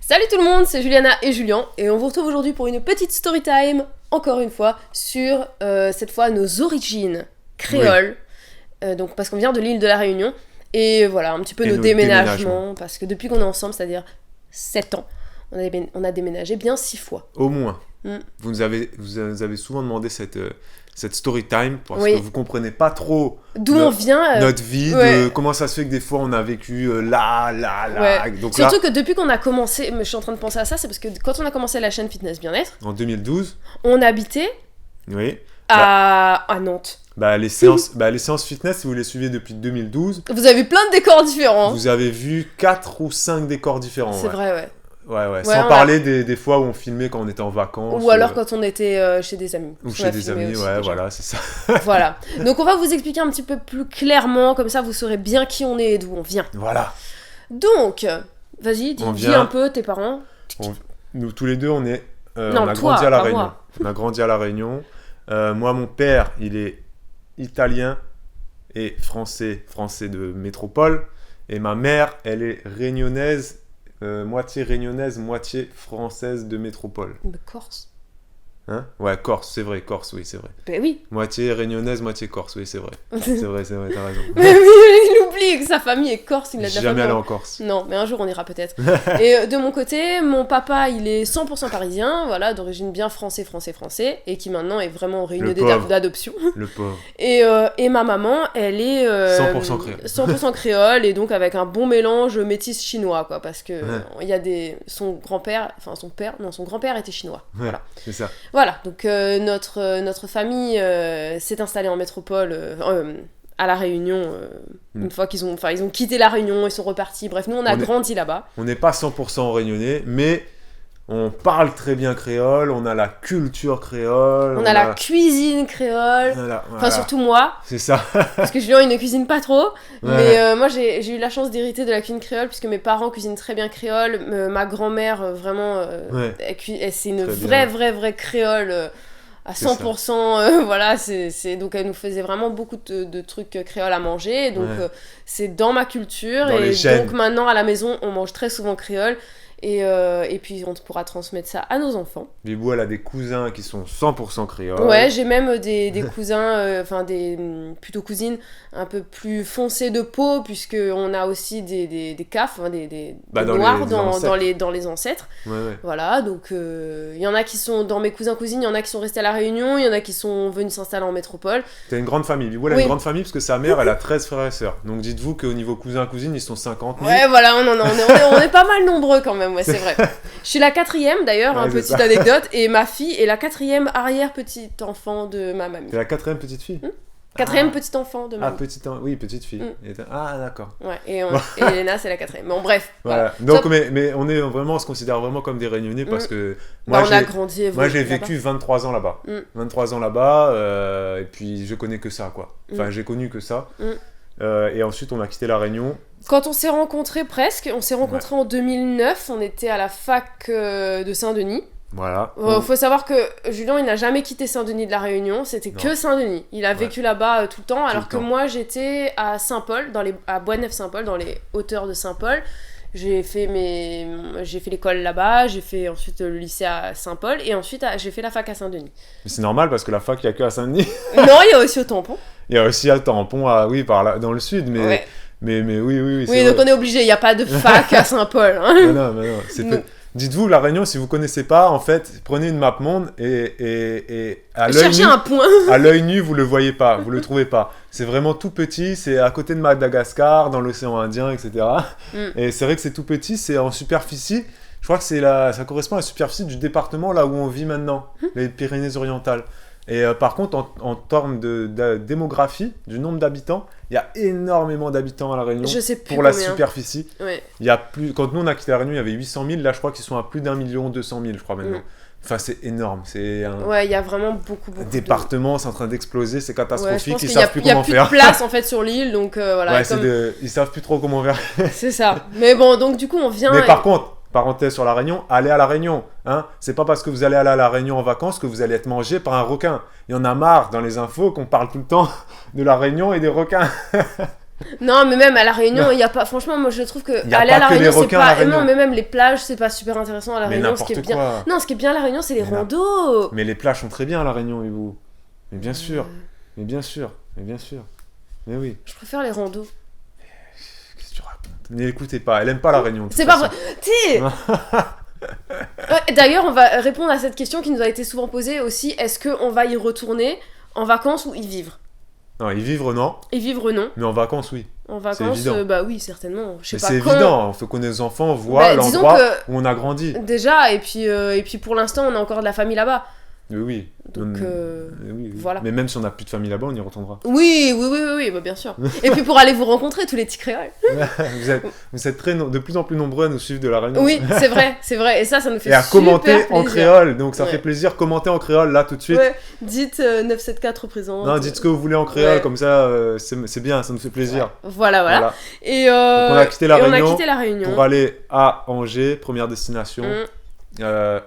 Salut tout le monde, c'est Juliana et Julien et on vous retrouve aujourd'hui pour une petite story time, encore une fois, sur cette fois nos origines créoles, donc parce qu'on vient de l'île de la Réunion et voilà un petit peu nos déménagements, parce que depuis qu'on est ensemble, c'est-à-dire 7 ans, on a déménagé bien 6 fois. Au moins. Vous nous avez souvent demandé cette story time parce que vous comprenez pas trop d'où on vient, notre vie, de comment ça se fait que des fois on a vécu là. Donc surtout là, que depuis qu'on a commencé, je suis en train de penser à ça, c'est parce que quand on a commencé la chaîne Fitness Bien-être, en 2012, on habitait à Nantes. Les séances fitness, si vous les suivez depuis 2012, vous avez vu plein de décors différents. Vous avez vu 4 ou 5 décors différents. C'est vrai, ouais. Ouais. Sans parler des fois où on filmait quand on était en vacances. Ou alors quand on était chez des amis. Ou chez des amis, aussi, voilà, c'est ça. Voilà. Donc on va vous expliquer un petit peu plus clairement, comme ça vous saurez bien qui on est et d'où on vient. Voilà. Donc, vas-y, dis un peu tes parents. Nous tous les deux, on est... non, on a toi, grandi à La pas Réunion. moi. On a grandi à La Réunion. Moi, mon père, il est italien et français de métropole. Et ma mère, elle est réunionnaise, moitié réunionnaise, moitié française de métropole. Mais Corse. Hein? Ouais, Corse, c'est vrai, Corse, oui, c'est vrai. Ben oui. Moitié réunionnaise, moitié Corse, oui, c'est vrai. c'est vrai, t'as raison. Mais oui, il oublie que sa famille est corse, il a de la jamais famille. allé en Corse. Non, mais un jour on ira peut-être. Et de mon côté, mon papa, il est 100% parisien, voilà, d'origine bien français, et qui maintenant est vraiment réunionnais d'adoption. Le pauvre. Et ma maman, elle est 100% créole. 100% créole, et donc avec un bon mélange métis chinois, quoi, parce que il y a son grand-père était chinois. Voilà. C'est ça. Voilà, donc notre famille s'est installée en métropole à La Réunion une fois qu'ils ont quitté La Réunion, ils sont repartis. Bref, nous on a grandi là-bas. On n'est pas 100% réunionnais, mais on parle très bien créole, on a la culture créole. On a la cuisine créole. Voilà. Enfin, surtout moi. C'est ça. Parce que Julien, il ne cuisine pas trop. Mais moi, j'ai eu la chance d'hériter de la cuisine créole, puisque mes parents cuisinent très bien créole. Ma grand-mère, vraiment, c'est une vraie créole à 100%. Voilà, donc elle nous faisait vraiment beaucoup de trucs créoles à manger. Donc, c'est dans ma culture. Donc, maintenant, à la maison, on mange très souvent créole. Et puis on pourra transmettre ça à nos enfants. Bibou, elle a des cousins qui sont 100% créoles. Ouais, j'ai même des cousins, plutôt cousines un peu plus foncées de peau, puisqu'on a aussi des CAF, des noirs dans les ancêtres. Ouais. Voilà, donc il y en a qui sont dans mes cousins-cousines, il y en a qui sont restés à La Réunion, il y en a qui sont venus s'installer en métropole. T'as une grande famille. Bibou, elle a une grande famille parce que sa mère, elle a 13 frères et sœurs. Donc dites-vous qu'au niveau cousins-cousines, ils sont 50 000. Ouais, voilà, on est pas mal nombreux quand même. Ouais, c'est vrai. Je suis la 4e d'ailleurs, petite anecdote, et ma fille est la 4e arrière-petite enfant de ma mamie. T'es la 4e petite fille 4e petit enfant de mamie. Petite fille. Ah, d'accord. Ouais, et Elena, c'est la 4e. Bon, bref. Voilà. Donc, mais on se considère vraiment comme des Réunionnais parce que moi, j'ai vécu 23 ans là-bas. 23 ans là-bas, et puis je connais que ça, quoi. Enfin, j'ai connu que ça. Et ensuite, on a quitté La Réunion. Quand on s'est rencontrés en 2009, on était à la fac de Saint-Denis. Voilà. Faut savoir que Julien, il n'a jamais quitté Saint-Denis de la Réunion, c'était que Saint-Denis. Il a vécu là-bas tout le temps, alors que moi, j'étais à Saint-Paul, à Boisneuf-Saint-Paul, dans les hauteurs de Saint-Paul. J'ai fait l'école là-bas, j'ai fait ensuite le lycée à Saint-Paul, et ensuite j'ai fait la fac à Saint-Denis. Mais c'est normal, parce que la fac, il n'y a que à Saint-Denis. Non, il y a aussi au Tampon. Il y a aussi à Tampon, par là, dans le sud, mais... Ouais. Mais oui. Oui, donc on est obligé, il n'y a pas de fac à Saint-Paul. Hein. Non. Dites-vous, La Réunion, si vous ne connaissez pas, en fait, prenez une map monde et à l'œil cherchez un point. À l'œil nu, vous ne le voyez pas, vous ne le trouvez pas. C'est vraiment tout petit, c'est à côté de Madagascar, dans l'océan Indien, etc. Et c'est vrai que c'est tout petit, c'est en superficie. Je crois que ça correspond à la superficie du département là où on vit maintenant, les Pyrénées-Orientales. Et par contre, en termes de démographie, du nombre d'habitants, il y a énormément d'habitants à La Réunion. Je sais plus pour combien. La superficie. Ouais. Il y a quand nous on a quitté La Réunion, il y avait 800 000. Là, je crois qu'ils sont à plus d'1 200 000, je crois maintenant. Enfin, c'est énorme. C'est il y a vraiment beaucoup département, c'est en train d'exploser, c'est catastrophique. Ouais, ils savent plus comment faire. Il n'y a plus de place en fait sur l'île, donc voilà. Ouais, ils savent plus trop comment faire. C'est ça. Mais bon, donc du coup, on vient. Mais par contre, parenthèse sur La Réunion, allez à La Réunion. Hein, c'est pas parce que vous allez aller à La Réunion en vacances que vous allez être mangé par un requin. Il y en a marre dans les infos qu'on parle tout le temps de La Réunion et des requins. Non, mais même à La Réunion, il y a pas. Franchement, moi je trouve que y a aller pas à La que Réunion, les c'est requins à La pas. Non, Réunion. mais même les plages, c'est pas super intéressant à La Mais Réunion. Ce qui est n'importe bien. quoi. Non, ce qui est bien à La Réunion, c'est les randos. Mais les plages sont très bien à La Réunion, et vous. Mais bien sûr. Mais bien sûr. Mais bien sûr. Mais oui. Je préfère les randos. Qu'est-ce que tu racontes? N'écoutez pas, elle aime pas La Réunion. de toute C'est pas façon. vrai. D'ailleurs, on va répondre à cette question qui nous a été souvent posée aussi. Est-ce qu'on va y retourner en vacances ou y vivre? Non, y vivre, non. Y vivre, non. Mais en vacances, oui. En vacances, évident. bah oui, certainement. Je sais Mais pas c'est quand. évident, il faut que nos enfants voient Bah, disons l'endroit que- où on a grandi. Déjà, et puis pour l'instant, on a encore de la famille là-bas. Oui, oui. Donc, Oui, oui. voilà. Mais même si on n'a plus de famille là-bas, on y retournera. Oui, bah, bien sûr. Et puis pour aller vous rencontrer, tous les petits créoles. vous êtes de plus en plus nombreux à nous suivre de La Réunion. Oui, c'est vrai. Et ça nous fait Et à super commenter en plaisir. créole. Donc ça Ouais. fait plaisir. Commentez en créole là tout de suite. Ouais, dites 974 représente. Non, dites ce que vous voulez en créole, Ouais. comme ça, c'est bien, ça nous fait plaisir. Voilà. Et, Donc on a quitté La et Réunion on a quitté La Réunion. pour aller à Angers, première destination. Mm.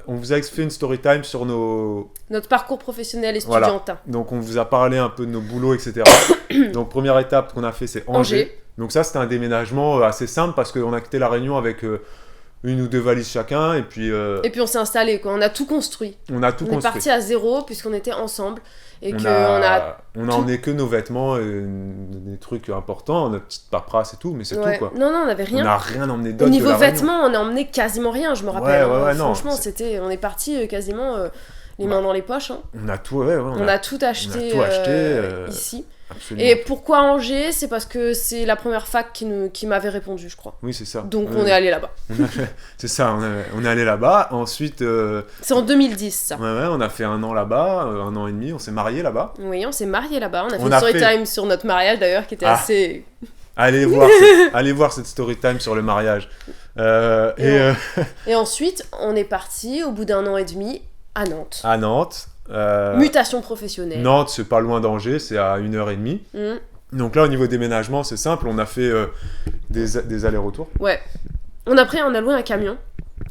On vous a fait une story time sur nos... Notre parcours professionnel et Voilà. studiantin. Donc on vous a parlé un peu de nos boulots, etc. Donc première étape qu'on a fait, c'est Angers. Donc ça, c'était un déménagement assez simple parce qu'on a quitté La Réunion avec une ou deux valises chacun. Et puis Et puis on s'est installé, quoi. On a tout construit. on a tout On est construit. parti à zéro puisqu'on était ensemble. Et On qu'on a tout- emmené que nos vêtements, des trucs importants, notre petite paperasse et tout, mais c'est Ouais. tout quoi. Non, on n'avait rien. On n'a rien emmené Au d'autre de niveau La Réunion. vêtements, on a emmené quasiment rien, je me rappelle. Ouais, non, Franchement, on est parti quasiment les mains dans les poches. Hein. On a tout, On a tout acheté, ici. Absolument. Et pourquoi Angers? C'est parce que c'est la première fac qui m'avait répondu, je crois. Oui, c'est ça. Donc on est allé là-bas. C'est ça, on est allé là-bas. Ensuite, C'est en 2010, ça. ouais, on a fait un an là-bas, un an et demi. On s'est mariés là-bas. Oui, on s'est mariés là-bas. On a fait On une a story fait- time sur notre mariage d'ailleurs qui était assez. Allez voir cette story time sur le mariage. Et ensuite, on est parti au bout d'un an et demi à Nantes. À Nantes. Mutation professionnelle. Nantes, c'est pas loin d'Angers, c'est à 1h30. Donc là, au niveau déménagement, c'est simple. On a fait des allers-retours. Ouais. On a loué un camion.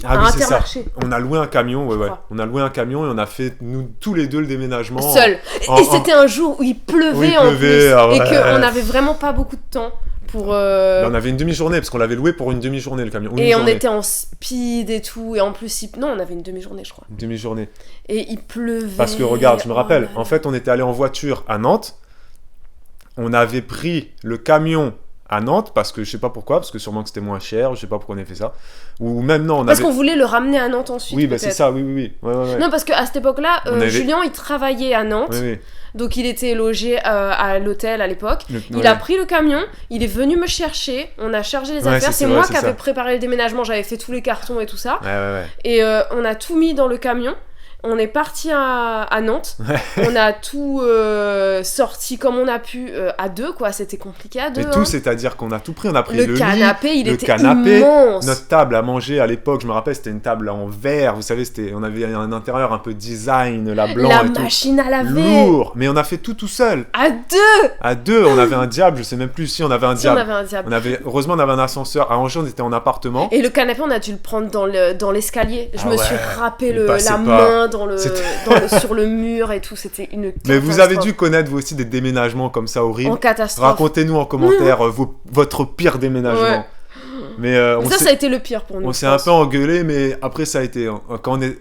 Ah à oui, c'est ça. Intermarché. On a loué un camion, Je ouais. crois. On a loué un camion et on a fait, nous, tous les deux, le déménagement. Seul. Et c'était un jour où il pleuvait, Où il en pleuvait, plus. ah ouais. Et qu'on n'avait vraiment pas beaucoup de temps pour. On avait une demi-journée, parce qu'on l'avait loué pour une demi-journée, le camion. Et on était en speed et tout. Et en plus, non, on avait une demi-journée, je crois. Une demi-journée. Et il pleuvait. Parce que regarde, je me rappelle, là là. en fait, on était allé en voiture à Nantes. On avait pris le camion à Nantes, parce que je sais pas pourquoi, parce que sûrement que c'était moins cher, je sais pas pourquoi on a fait ça. Ou même non, on Parce avait... qu'on voulait le ramener à Nantes ensuite. Oui, bah c'est peut-être. ça, oui. Ouais. Non, parce qu'à cette époque-là, On avait- Julien, il travaillait à Nantes. Oui. Donc il était logé à l'hôtel à l'époque. Il Ouais. a pris le camion, il est venu me chercher, on a chargé les Ouais, affaires. c'est C'est vrai, moi c'est qui avais ça. préparé le déménagement, j'avais fait tous les cartons et tout ça. Ouais. Et on a tout mis dans le camion. On est parti à Nantes. On a tout sorti comme on a pu à deux, quoi. C'était compliqué à deux. Et tout, c'est-à-dire qu'on a tout pris. On a pris le le lit, canapé, il le était canapé, immense. notre table à manger à l'époque, je me rappelle, c'était une table en verre. Vous savez, on avait un intérieur un peu design, la blanc La et tout. machine à laver. Lourd. Mais on a fait tout seul. À deux. À deux, on avait un diable. Je sais même plus si on avait un Si, on diable. avait un diable. Heureusement, on avait un ascenseur. À Angers, on était en appartement. Et le canapé, on a dû le prendre dans l'escalier. Je Ah me ouais, suis râpé il passait la pas. main C'était- sur le mur et tout. C'était une Mais vous avez catastrophe. dû connaître vous aussi des déménagements comme ça horribles. En catastrophe. Racontez-nous en commentaire votre pire déménagement. Ouais. Mais Mais ça a été le pire pour nous. on je s'est un pense. peu engueulé, mais après ça a été.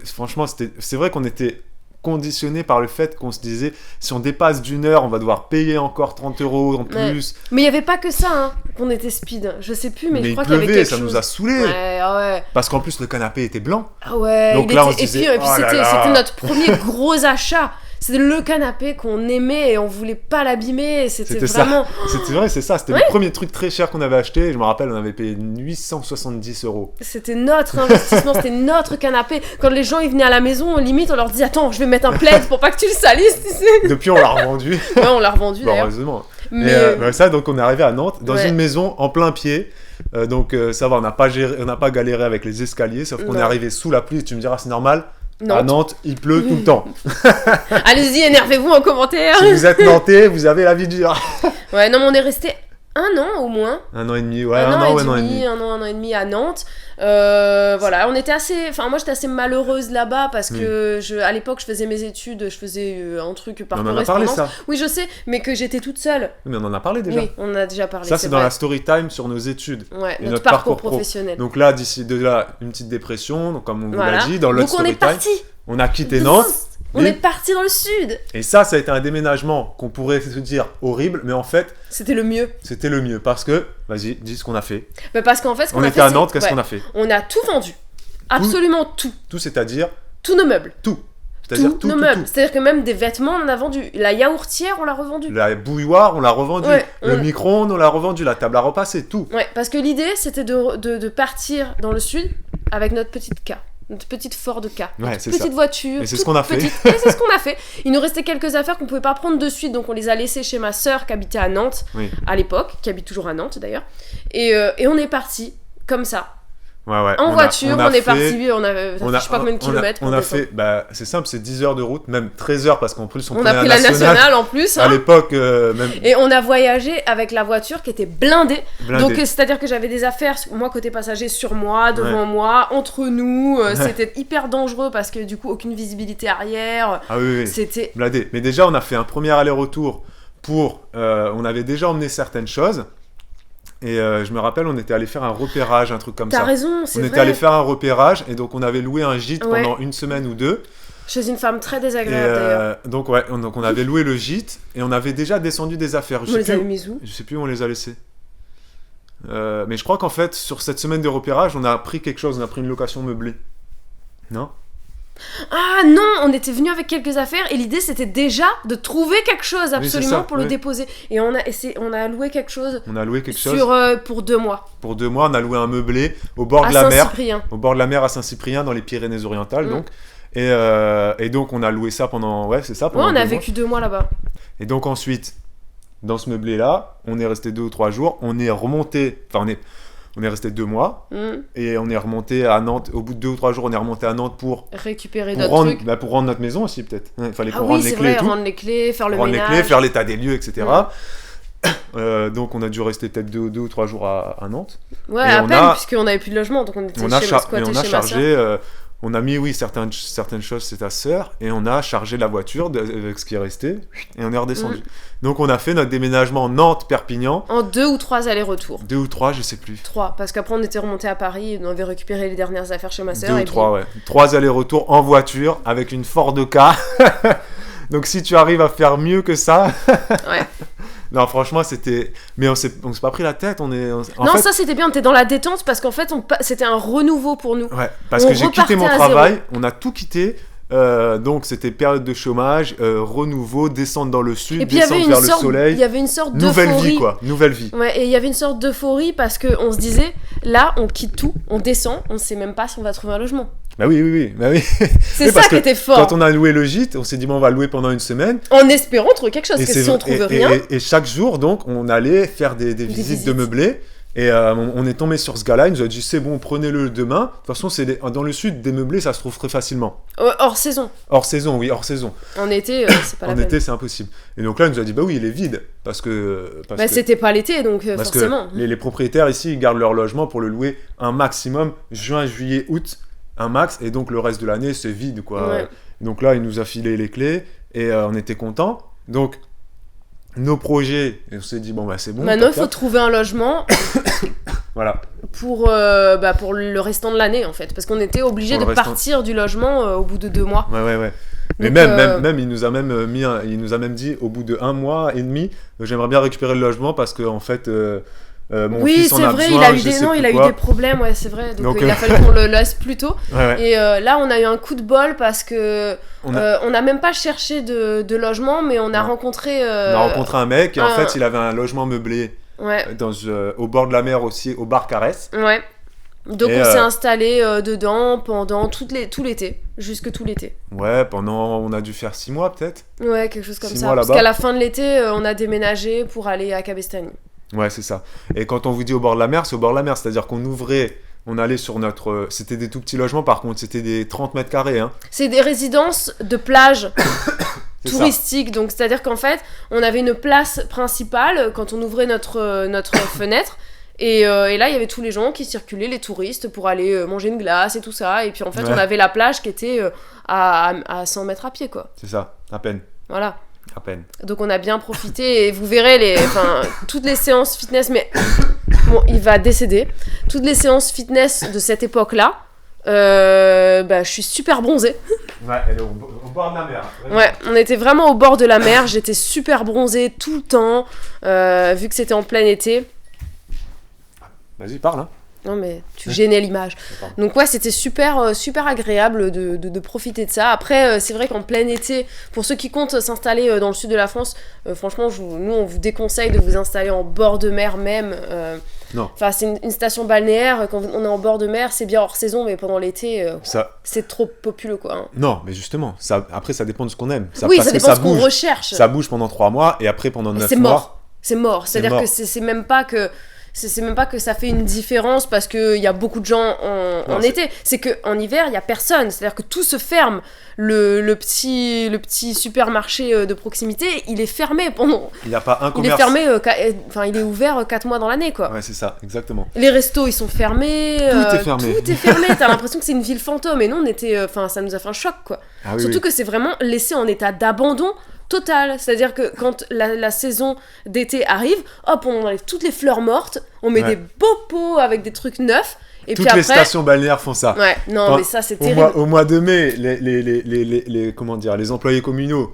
Franchement, c'est vrai qu'on était conditionné par le fait qu'on se disait si on dépasse d'une heure, on va devoir payer encore 30 € en Ouais. plus. Mais il n'y avait pas que ça, hein, qu'on était speed. Je sais plus, mais je il crois qu'il y avait pleuvait, quelque ça chose. nous a saoulés. Ouais. Parce qu'en plus, le canapé était blanc. Ah ouais. Donc il là, était- on se disait, et puis oh là c'était là. c'était notre premier gros achat. C'était le canapé qu'on aimait et on voulait pas l'abîmer. C'était C'était vraiment. C'était vrai, c'est ça. C'était Ouais. le premier truc très cher qu'on avait acheté. Je me rappelle, on avait payé 870 €. C'était notre investissement, c'était notre canapé. Quand les gens ils venaient à la maison, limite on leur disait attends, je vais mettre un plaid pour pas que tu le salisses, tu sais. Depuis, on l'a revendu. Ouais, on l'a revendu Bon, d'ailleurs. heureusement. Mais Et ça, donc on est arrivé à Nantes, dans Ouais. une maison en plein pied. Donc ça va, on n'a pas galéré avec les escaliers, sauf qu'on Non. est arrivé sous la pluie. Tu me diras, c'est normal. non. À Nantes, il pleut tout le temps. Allez-y, énervez-vous en commentaire. Si vous êtes nantais, vous avez la vie dure. Ouais, non, mais on est resté Un an au moins. Un an et demi, ouais, un an et demi. demi. Un an et demi à Nantes. Voilà, moi j'étais assez malheureuse là-bas parce que à l'époque je faisais mes études, je faisais un truc par correspondance. On en a parlé ça. Oui, je sais, mais que j'étais toute seule. Mais on en a parlé déjà. Oui, on en a déjà parlé. Ça c'est dans la story time sur nos études. Ouais, et notre parcours professionnel. Donc là, d'ici de là, une petite dépression, donc comme on vous l'a dit, dans le story time. Donc on est parti. On a quitté Nantes. On est parti dans le sud. Et ça a été un déménagement qu'on pourrait se dire horrible, mais en fait... C'était le mieux. C'était le mieux, parce que... Vas-y, dis ce qu'on a fait. Mais parce qu'en fait, on était à Nantes, qu'est-ce qu'on a fait? On a tout vendu. Absolument tout. Tout, c'est-à-dire? Tous nos meubles. Tout. C'est-à-dire tous nos meubles. C'est-à-dire que même des vêtements, on en a vendu. La yaourtière, on l'a revendue. La bouilloire, on l'a revendue. Le micro-ondes, on l'a revendu. La table à repas, c'est tout. Ouais, parce que l'idée, c'était de partir dans le sud avec notre petite K. Notre petite Ford K, petite voiture. Et c'est ce qu'on a fait. Et c'est ce qu'on a fait. Il nous restait quelques affaires qu'on pouvait pas prendre de suite, donc on les a laissées chez ma sœur qui habitait à Nantes à l'époque, qui habite toujours à Nantes d'ailleurs. Et on est parti comme ça. En voiture, on est parti, on a je sais pas combien de kilomètres. On a fait, c'est simple, c'est 10 heures de route, même 13 heures parce qu'en plus on a pris la nationale en plus. À l'époque, même. Et on a voyagé avec la voiture qui était blindée. Donc c'est-à-dire que j'avais des affaires, moi côté passager, sur moi, devant moi, entre nous. C'était hyper dangereux parce que du coup, aucune visibilité arrière. Ah oui. C'était blindé. Mais déjà, on a fait un premier aller-retour on avait déjà emmené certaines choses. Et je me rappelle, on était allé faire un repérage, un truc comme ça. T'as raison, c'est vrai. On était allé faire un repérage et donc on avait loué un gîte pendant une semaine ou deux. Chez une femme très désagréable d'ailleurs. Donc on avait loué le gîte et on avait déjà descendu des affaires. On les avait mises où ? Je sais plus où on les a laissées. Mais je crois qu'en fait, sur cette semaine de repérage, on a pris quelque chose, on a pris une location meublée. Non ? Ah non, on était venu avec quelques affaires et l'idée c'était déjà de trouver quelque chose absolument pour le déposer. Et on a loué quelque chose. On a loué quelque chose pour 2 mois. Pour 2 mois, on a loué un meublé au bord de la mer. Au bord de la mer à Saint-Cyprien, dans les Pyrénées-Orientales, donc. Et donc on a loué ça pendant. Ouais, c'est ça. Pendant on a vécu 2 mois là-bas. Et donc ensuite, dans ce meublé-là, on est resté 2 ou 3 jours. On est remonté. Enfin, on est resté 2 mois et on est remonté à Nantes. Au bout de 2 ou 3 jours, on est remonté à Nantes pour récupérer d'autres trucs. Pour rendre notre maison aussi, peut-être. Il fallait qu'on rende les clés. Rendre les clés, faire le ménage. Les clés, faire l'état des lieux, etc. Donc on a dû rester peut-être 2 ou 3 jours à Nantes. Ouais, à peine, puisqu'on n'avait plus de logement, donc on était squatté chez ma sœur. On a mis, certaines choses, c'est ta sœur, et on a chargé la voiture avec ce qui est resté, et on est redescendu. Donc on a fait notre déménagement Nantes-Perpignan. En 2 ou 3 allers-retours. 2 ou 3, je sais plus. 3, parce qu'après on était remonté à Paris, et on avait récupéré les dernières affaires chez ma sœur. 2 ou 3, ouais. 3 allers-retours en voiture, avec une Ford K. Donc si tu arrives à faire mieux que ça... Ouais. Non, franchement, c'était... Mais on s'est pas pris la tête, en fait... ça c'était bien, t'es dans la détente, parce qu'en fait, c'était un renouveau pour nous. Ouais, parce que j'ai quitté mon travail, on a tout quitté, donc c'était période de chômage, renouveau, descendre dans le sud, descendre vers le soleil. Il y avait une sorte d'euphorie. Nouvelle vie, quoi, nouvelle vie. Ouais, et il y avait une sorte d'euphorie, parce qu'on se disait, là, on quitte tout, on descend, on sait même pas si on va trouver un logement. Bah oui. C'est ça qui était fort. Quand on a loué le gîte, on s'est dit, on va louer pendant une semaine. En espérant trouver quelque chose, parce que si on trouve rien... Et chaque jour, donc, on allait faire des visites de meublés. Et on est tombé sur ce gars-là, il nous a dit, c'est bon, prenez-le demain. De toute façon, dans le sud, des meublés, ça se trouve très facilement. Hors saison. Hors saison, oui, hors saison. En été, c'est pas la peine. En été, c'est impossible. Et donc là, il nous a dit, bah oui, il est vide. Parce que c'était pas l'été, donc forcément. Que les propriétaires ici, ils gardent leur logement pour le louer un maximum, juin, juillet, août. Un max, et donc le reste de l'année c'est vide, quoi. Ouais. Donc là il nous a filé les clés et on était contents. Donc nos projets, et on s'est dit c'est bon. Maintenant il faut trouver un logement. Voilà. Pour le restant de l'année en fait, parce qu'on était obligé de partir du logement au bout de 2 mois. Ouais. Mais donc, même il nous a même dit au bout de 1 mois et demi, j'aimerais bien récupérer le logement parce que en fait mon fils en a besoin, il a eu des problèmes, ouais, c'est vrai. Donc il a fallu qu'on le laisse plus tôt. Ouais. Et là, on a eu un coup de bol parce que on n'a même pas cherché de logement, mais on a rencontré. On a rencontré un mec et en fait, il avait un logement meublé au bord de la mer aussi, au bar Caresse. Ouais. Donc on s'est installé dedans pendant tout l'été, jusque tout l'été. Ouais, on a dû faire 6 mois peut-être. Ouais, quelque chose comme ça. Parce qu'à la fin de l'été, on a déménagé pour aller à Cabestany. Ouais, c'est ça. Et quand on vous dit au bord de la mer, c'est au bord de la mer. C'est-à-dire qu'on ouvrait, on allait sur notre... C'était des tout petits logements, par contre, c'était des 30 mètres carrés. Hein. C'est des résidences de plage. touristique. Donc, c'est-à-dire qu'en fait, on avait une place principale quand on ouvrait notre fenêtre. Et là, il y avait tous les gens qui circulaient, les touristes, pour aller manger une glace et tout ça. Et puis, en fait, on avait la plage qui était à 100 mètres à pied, quoi. C'est ça, à peine. Voilà. À peine. Donc, on a bien profité. Et vous verrez toutes les séances fitness. Mais bon, il va décéder. Toutes les séances fitness de cette époque-là, je suis super bronzée. Ouais, elle est au bord de la mer. Vraiment. Ouais, on était vraiment au bord de la mer. J'étais super bronzée tout le temps, vu que c'était en plein été. Vas-y, parle. Hein. Non, mais tu gênais l'image. Donc ouais, c'était super agréable de profiter de ça. Après, c'est vrai qu'en plein été, pour ceux qui comptent s'installer dans le sud de la France, franchement, nous, on vous déconseille de vous installer en bord de mer même. Non. Enfin, c'est une station balnéaire. Quand on est en bord de mer, c'est bien hors saison, mais pendant l'été, c'est trop populeux, quoi. Hein. Non, mais justement, après, ça dépend de ce qu'on aime. Ça dépend de ce qu'on recherche. Ça bouge pendant 3 mois, et après, pendant 9 mois... C'est mort. C'est-à-dire que c'est même pas que... C'est même pas que ça fait une différence parce qu'il y a beaucoup de gens en été. C'est qu'en hiver, il n'y a personne. C'est-à-dire que tout se ferme. Le petit supermarché de proximité, il est fermé pendant... Il n'y a pas un commerce. Il est fermé, il est ouvert 4 mois dans l'année, quoi. Ouais, c'est ça, exactement. Les restos, ils sont fermés. Tout est fermé. Tout est fermé. T'as l'impression que c'est une ville fantôme. Et nous, ça nous a fait un choc, quoi. Surtout que c'est vraiment laissé en état d'abandon total, c'est-à-dire que quand la saison d'été arrive, hop, on enlève toutes les fleurs mortes, on met des beaux pots avec des trucs neufs, et toutes puis après... les stations balnéaires font ça. Ouais, non, mais ça c'est terrible. Au mois de mai, les employés communaux,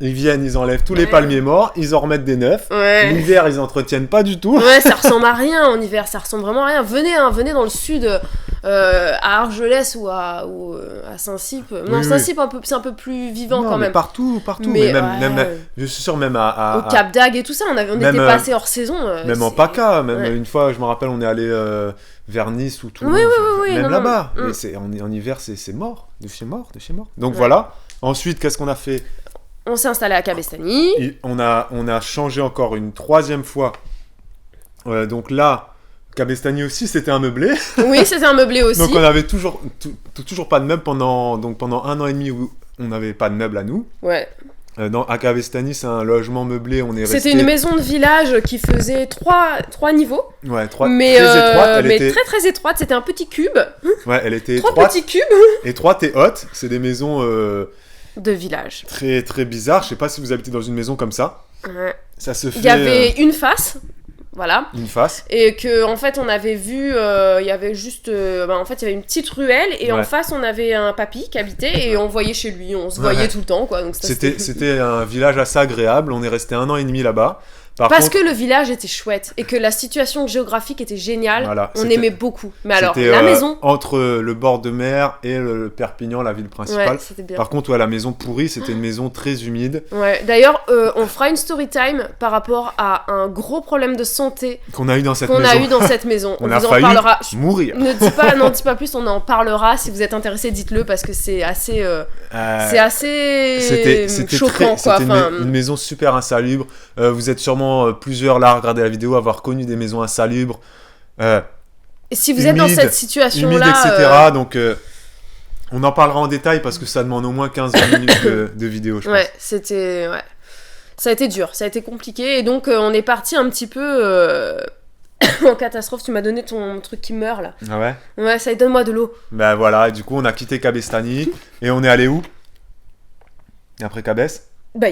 ils viennent, ils enlèvent tous les palmiers morts, ils en remettent des neufs. Ouais. L'hiver, ils entretiennent pas du tout. Ouais, ça ressemble à rien en hiver, ça ressemble vraiment à rien. Venez dans le sud, à Argelès ou à Saint-Cyp. Non, Saint-Cyp, c'est un peu plus vivant quand même. Partout. Mais même, je suis sûr, même au Cap d'Agde et tout ça, on était passé hors saison. Même en PACA, une fois, je me rappelle, on est allé vers Nice ou tout. Oui, même là-bas. Mais en hiver, c'est mort. De chez mort. Donc voilà. Ensuite, qu'est-ce qu'on a fait ? On s'est installé à Cabestany. Et on a changé encore une 3e fois. Donc là, Cabestany aussi, c'était un meublé. Oui, c'était un meublé aussi. Donc on avait toujours pas de meubles pendant 1 an et demi où on n'avait pas de meubles à nous. Ouais. À Cabestany, c'est un logement meublé. C'était une maison de village qui faisait 3 niveaux. Ouais, très étroite. Très très étroite. C'était un petit cube. Ouais, elle était 3 petits cubes. Étroite et haute. C'est des maisons... de village. Très très bizarre. Je sais pas si vous habitez dans une maison comme ça. Ouais. Ça se fait. Il y avait une face. Voilà. Une face. Et que en fait on avait vu, il y avait juste, en fait il y avait une petite ruelle et en face on avait un papy qui habitait et on voyait chez lui, on se voyait tout le temps, quoi. Donc c'était un village assez agréable. On est resté 1 an et demi là-bas. Parce que le village était chouette et que la situation géographique était géniale, on aimait beaucoup. Mais alors, la maison... entre le bord de mer et le Perpignan, la ville principale. Ouais, c'était bien. Par contre, la maison pourrie, c'était une maison très humide. Ouais, d'ailleurs, on fera une story time par rapport à un gros problème de santé qu'on a eu dans cette maison. On vous en parlera. Mourir. Ne dis pas plus, on en parlera. Si vous êtes intéressé, dites-le parce que c'est assez choquant. C'était une maison super insalubre. Vous êtes sûrement plusieurs là à regarder la vidéo avoir connu des maisons insalubres et si vous êtes dans cette situation-là etc. Donc on en parlera en détail parce que ça demande au moins 15-20 minutes de vidéo, je pense. Ça a été dur, ça a été compliqué et donc on est parti un petit peu en catastrophe. Tu m'as donné ton truc qui meurt là. Ah ouais? Ouais, ça donne-moi de l'eau. Ben voilà, et du coup on a quitté Cabestany et on est allé où? Après Cabes? Bah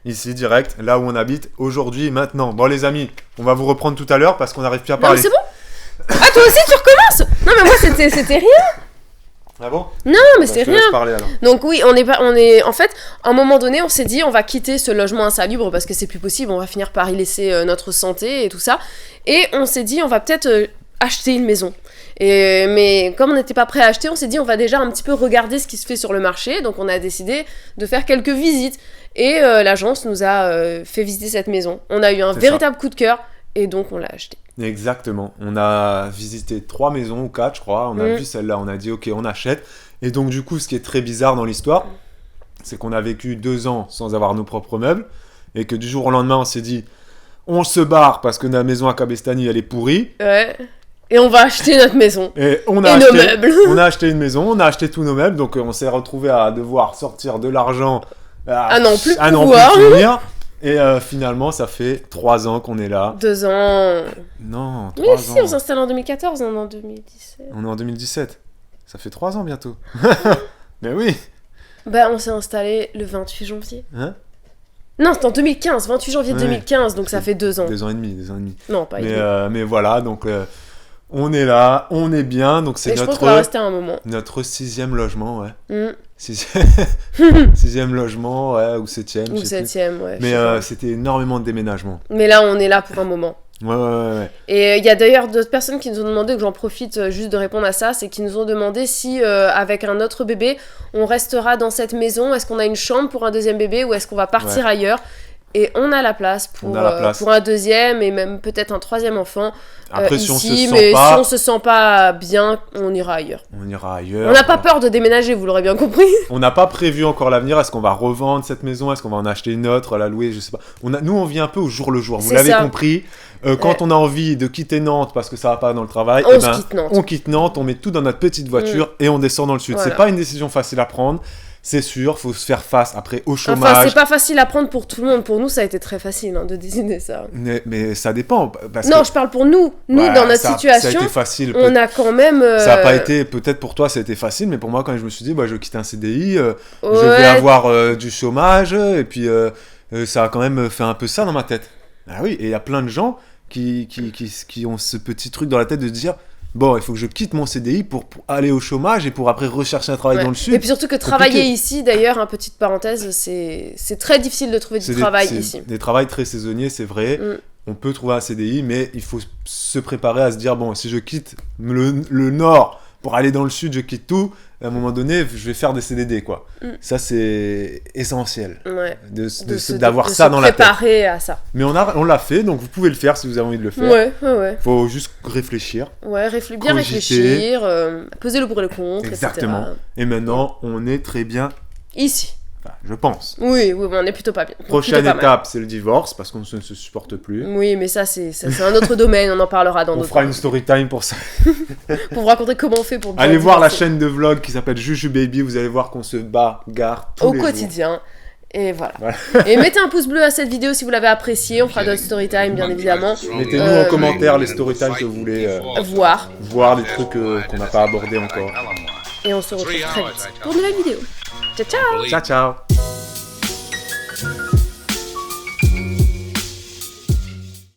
ici, direct, là où on habite, aujourd'hui, maintenant. Bon, les amis, on va vous reprendre tout à l'heure parce qu'on n'arrive plus à parler. Non, mais c'est bon. Ah, toi aussi, tu recommences? Non, mais moi, c'était rien. Ah bon? Non, mais c'est rien. Parler, alors. Donc oui, on est... En fait, à un moment donné, on s'est dit, on va quitter ce logement insalubre parce que c'est plus possible, on va finir par y laisser notre santé et tout ça. Et on s'est dit, on va peut-être acheter une maison. Mais comme on n'était pas prêt à acheter, on s'est dit, on va déjà un petit peu regarder ce qui se fait sur le marché. Donc on a décidé de faire quelques visites. Et l'agence nous a fait visiter cette maison. On a eu un véritable coup de cœur et donc on l'a acheté. Exactement. On a visité 3 maisons ou 4, je crois. On a vu celle-là, on a dit ok, on achète. Et donc du coup, ce qui est très bizarre dans l'histoire, c'est qu'on a vécu 2 ans sans avoir nos propres meubles et que du jour au lendemain, on s'est dit on se barre parce que la maison à Cabestany, elle est pourrie. Ouais. Et on va acheter notre maison. Et nos meubles. On a acheté une maison, on a acheté tous nos meubles. Donc on s'est retrouvé à devoir sortir de l'argent à n'en plus finir. Et finalement, ça fait 3 ans qu'on est là. 2 ans. Non, 3 ans. Mais si, on s'installe en 2014, on est en 2017. On est en 2017. Ça fait 3 ans bientôt. Mais oui. Bah, on s'est installé le 28 janvier. Hein? Non, c'est en 2015, 28 janvier 2015, donc ça fait 2 ans. 2 ans et demi. Non, pas mais voilà, donc on est là, on est bien. Donc c'est je pense qu'on va rester un moment. Notre 6e logement, ouais. 6e 6e logement, ouais, ou 7e. Ou 7e, ouais. Mais c'était énormément de déménagement. Mais là, on est là pour un moment. Ouais. Et il y a d'ailleurs d'autres personnes qui nous ont demandé, que j'en profite juste de répondre à ça, c'est qu'ils nous ont demandé si, avec un autre bébé, on restera dans cette maison, est-ce qu'on a une chambre pour un 2e bébé ou est-ce qu'on va partir ailleurs. Et on a la place pour un 2e et même peut-être un 3e enfant. Après, ici, si on se sent pas bien, on ira ailleurs. On n'a pas peur de déménager, vous l'aurez bien compris. On n'a pas prévu encore l'avenir. Est-ce qu'on va revendre cette maison? Est-ce qu'on va en acheter une autre, la louer? Je sais pas. Nous, on vit un peu au jour le jour. Vous l'avez compris. Quand on a envie de quitter Nantes parce que ça va pas dans le travail, on quitte Nantes, on met tout dans notre petite voiture et on descend dans le sud. C'est pas une décision facile à prendre. C'est sûr, faut se faire face après au chômage. Enfin, c'est pas facile à prendre pour tout le monde. Pour nous, ça a été très facile de décider ça. Mais ça dépend. Je parle pour nous. Nous, dans notre situation, ça a été facile. On a quand même... Ça a pas été... Peut-être pour toi, ça a été facile, mais pour moi, quand je me suis dit, je quitte un CDI, je vais avoir du chômage, et puis ça a quand même fait un peu ça dans ma tête. Ah oui, et il y a plein de gens qui ont ce petit truc dans la tête de se dire... Bon, il faut que je quitte mon CDI pour aller au chômage et pour après rechercher un travail dans le sud. Et puis surtout que travailler ici, d'ailleurs, petite parenthèse, c'est très difficile de trouver du travail ici. Des travails très saisonniers, c'est vrai. On peut trouver un CDI, mais il faut se préparer à se dire, bon, si je quitte le nord pour aller dans le sud, je quitte tout. À un moment donné, je vais faire des CDD, quoi. Ça, c'est essentiel. D'avoir ça dans la tête. De se préparer à ça. Mais on l'a fait, donc vous pouvez le faire si vous avez envie de le faire. Ouais. Faut juste réfléchir. Ouais, bien réfléchir, peser le pour et le contre, Exactement. etc. Et maintenant, on est très bien ici. Enfin, je pense. Oui, on est plutôt pas bien. Prochaine étape, c'est le divorce, parce qu'on ne se supporte plus. Oui, mais ça, c'est un autre domaine, on en parlera dans d'autres. On fera une story time pour ça. Pour vous raconter comment on fait pour Allez voir la chaîne de vlog qui s'appelle Juju Baby, vous allez voir qu'on se bagarre tous les jours. Au quotidien. Et voilà. Et mettez un pouce bleu à cette vidéo si vous l'avez appréciée, on fera d'autres story time, bien évidemment. Mettez-nous en commentaire les story time que vous voulez voir des trucs qu'on n'a pas abordés encore. Et on se retrouve très vite pour une nouvelle vidéo. Ciao, ciao. Ciao, ciao.